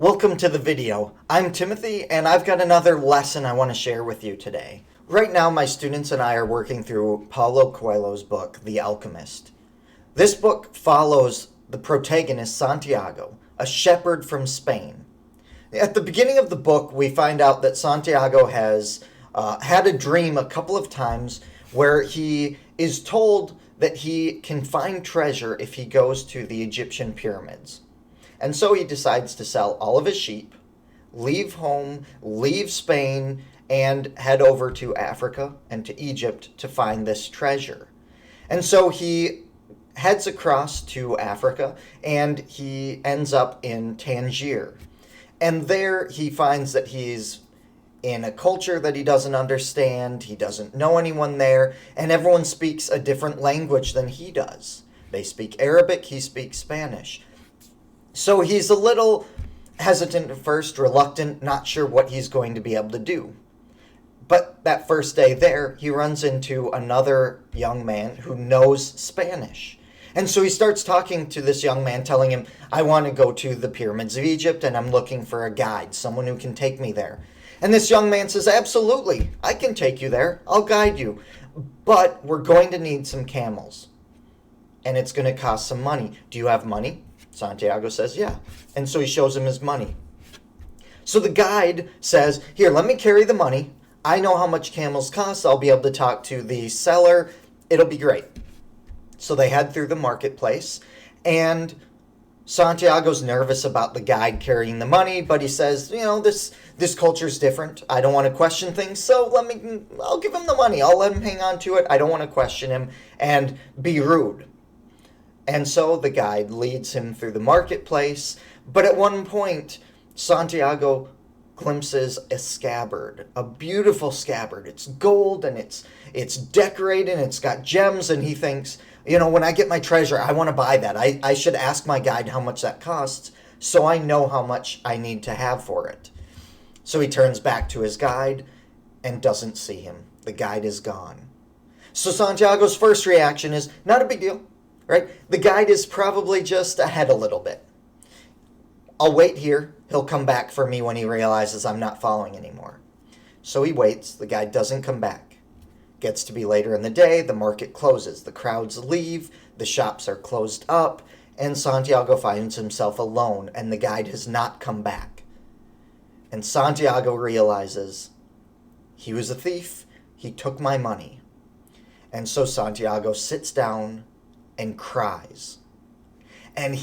Welcome to the video. I'm Timothy and I've got another lesson I want to share with you today. Right now my students and I are working through Paulo Coelho's book, The Alchemist. This book follows the protagonist Santiago, a shepherd from Spain. At the beginning of the book we find out that Santiago has had a dream a couple of times where he is told that he can find treasure if he goes to the Egyptian pyramids. And so he decides to sell all of his sheep, leave home, leave Spain, and head over to Africa and to Egypt to find this treasure. And so he heads across to Africa and he ends up in Tangier. And there he finds that he's in a culture that he doesn't understand, he doesn't know anyone there, and everyone speaks a different language than he does. They speak Arabic, he speaks Spanish. So he's a little hesitant at first, reluctant, not sure what he's going to be able to do. But that first day there, he runs into another young man who knows Spanish. And so he starts talking to this young man, telling him, I want to go to the pyramids of Egypt and I'm looking for a guide, someone who can take me there. And this young man says, absolutely, I can take you there. I'll guide you. But we're going to need some camels. And it's going to cost some money. Do you have money? Santiago says, yeah. And so he shows him his money. So the guide says, here, let me carry the money. I know how much camels cost. I'll be able to talk to the seller. It'll be great. So they head through the marketplace. And Santiago's nervous about the guide carrying the money, but he says, this culture's different. I don't want to question things, so I'll give him the money. I'll let him hang on to it. I don't want to question him and be rude. And so the guide leads him through the marketplace, but at one point, Santiago glimpses a scabbard, a beautiful scabbard. It's gold and it's decorated and it's got gems, and he thinks, when I get my treasure, I want to buy that. I should ask my guide how much that costs so I know how much I need to have for it. So he turns back to his guide and doesn't see him. The guide is gone. So Santiago's first reaction is, not a big deal. Right? The guide is probably just ahead a little bit. I'll wait here. He'll come back for me when he realizes I'm not following anymore. So he waits. The guide doesn't come back. Gets to be later in the day. The market closes. The crowds leave. The shops are closed up. And Santiago finds himself alone. And the guide has not come back. And Santiago realizes he was a thief. He took my money. And so Santiago sits down and cries. And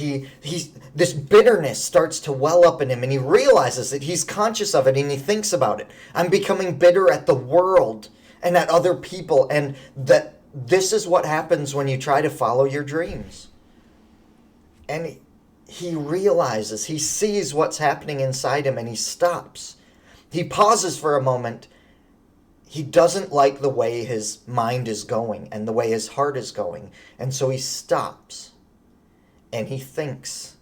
this bitterness starts to well up in him, and he realizes that he's conscious of it, and he thinks about it. I'm becoming bitter at the world and at other people, and that this is what happens when you try to follow your dreams. And he realizes, he sees what's happening inside him, and he stops. He pauses for a moment. He doesn't like the way his mind is going and the way his heart is going. And so he stops and he thinks.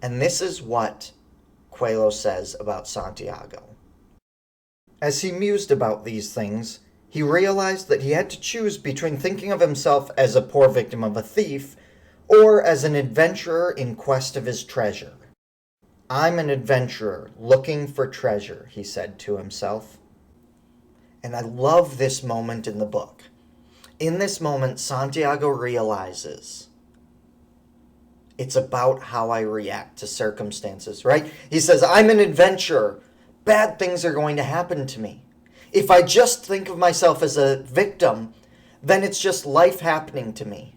And this is what Coelho says about Santiago. As he mused about these things, he realized that he had to choose between thinking of himself as a poor victim of a thief or as an adventurer in quest of his treasure. I'm an adventurer looking for treasure, he said to himself. And I love this moment in the book. In this moment, Santiago realizes it's about how I react to circumstances, right? He says, I'm an adventurer. Bad things are going to happen to me. If I just think of myself as a victim, then it's just life happening to me.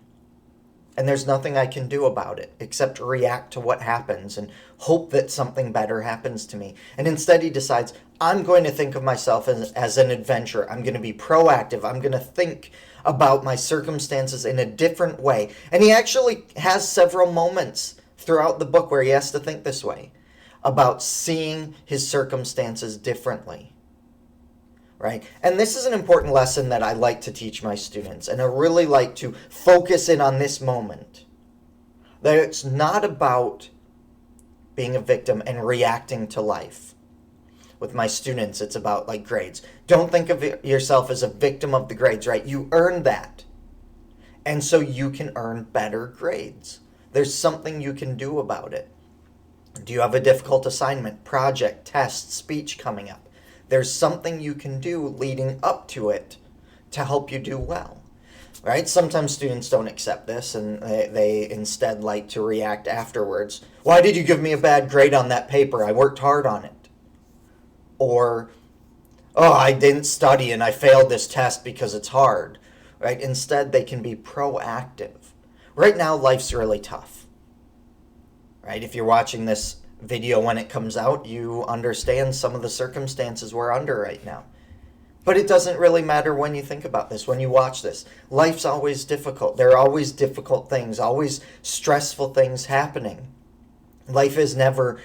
And there's nothing I can do about it except react to what happens and hope that something better happens to me. And instead he decides, I'm going to think of myself as an adventurer. I'm going to be proactive. I'm going to think about my circumstances in a different way. And he actually has several moments throughout the book where he has to think this way, about seeing his circumstances differently. Right? And this is an important lesson that I like to teach my students, and I really like to focus in on this moment. That it's not about being a victim and reacting to life. With my students, it's about grades. Don't think of yourself as a victim of the grades, right? You earned that. And so you can earn better grades. There's something you can do about it. Do you have a difficult assignment, project, test, speech coming up? There's something you can do leading up to it to help you do well, right? Sometimes students don't accept this and they instead like to react afterwards. Why did you give me a bad grade on that paper? I worked hard on it. Or, oh, I didn't study and I failed this test because it's hard, right? Instead, they can be proactive. Right now, life's really tough, right? If you're watching this video when it comes out, you understand some of the circumstances we're under right now. But it doesn't really matter when you think about this, when you watch this. Life's always difficult. There are always difficult things, always stressful things happening. Life is never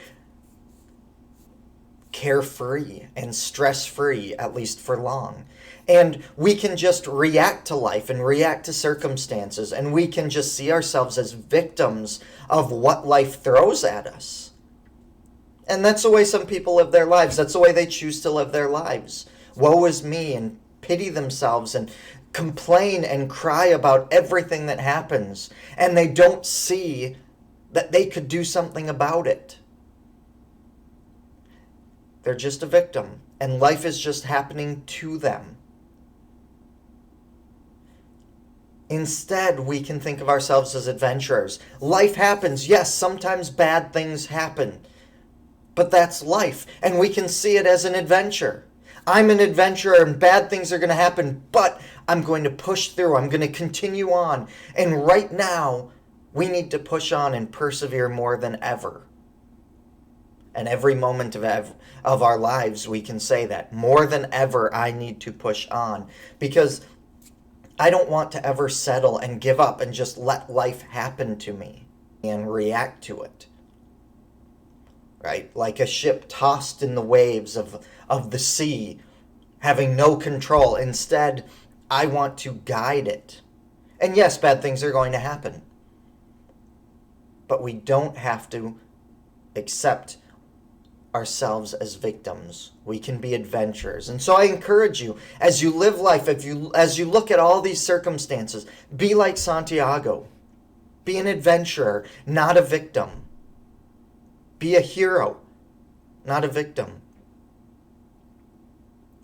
carefree and stress-free, at least for long. And we can just react to life and react to circumstances, and we can just see ourselves as victims of what life throws at us. And that's the way some people live their lives. That's the way they choose to live their lives. Woe is me, and pity themselves and complain and cry about everything that happens. And they don't see that they could do something about it. They're just a victim, and life is just happening to them. Instead, we can think of ourselves as adventurers. Life happens. Yes, sometimes bad things happen. But that's life, and we can see it as an adventure. I'm an adventurer, and bad things are going to happen, but I'm going to push through. I'm going to continue on. And right now, we need to push on and persevere more than ever. And every moment of our lives, we can say that. More than ever, I need to push on. Because I don't want to ever settle and give up and just let life happen to me and react to it. Right? Like a ship tossed in the waves of the sea, having no control. Instead, I want to guide it. And yes, bad things are going to happen. But we don't have to accept ourselves as victims. We can be adventurers. And so I encourage you, as you live life, as you look at all these circumstances, be like Santiago. Be an adventurer, not a victim. Be a hero, not a victim.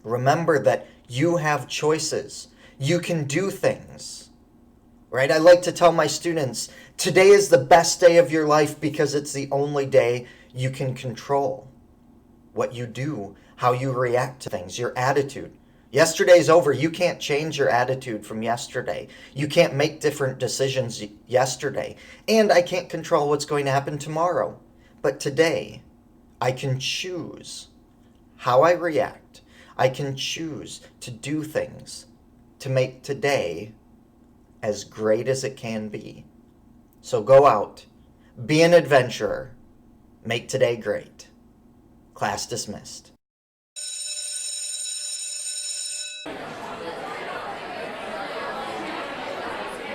Remember that you have choices. You can do things. Right? I like to tell my students, today is the best day of your life because it's the only day you can control. What you do, how you react to things, your attitude. Yesterday's over. You can't change your attitude from yesterday. You can't make different decisions yesterday. And I can't control what's going to happen tomorrow. But today, I can choose how I react. I can choose to do things to make today as great as it can be. So go out, be an adventurer, make today great. Class dismissed.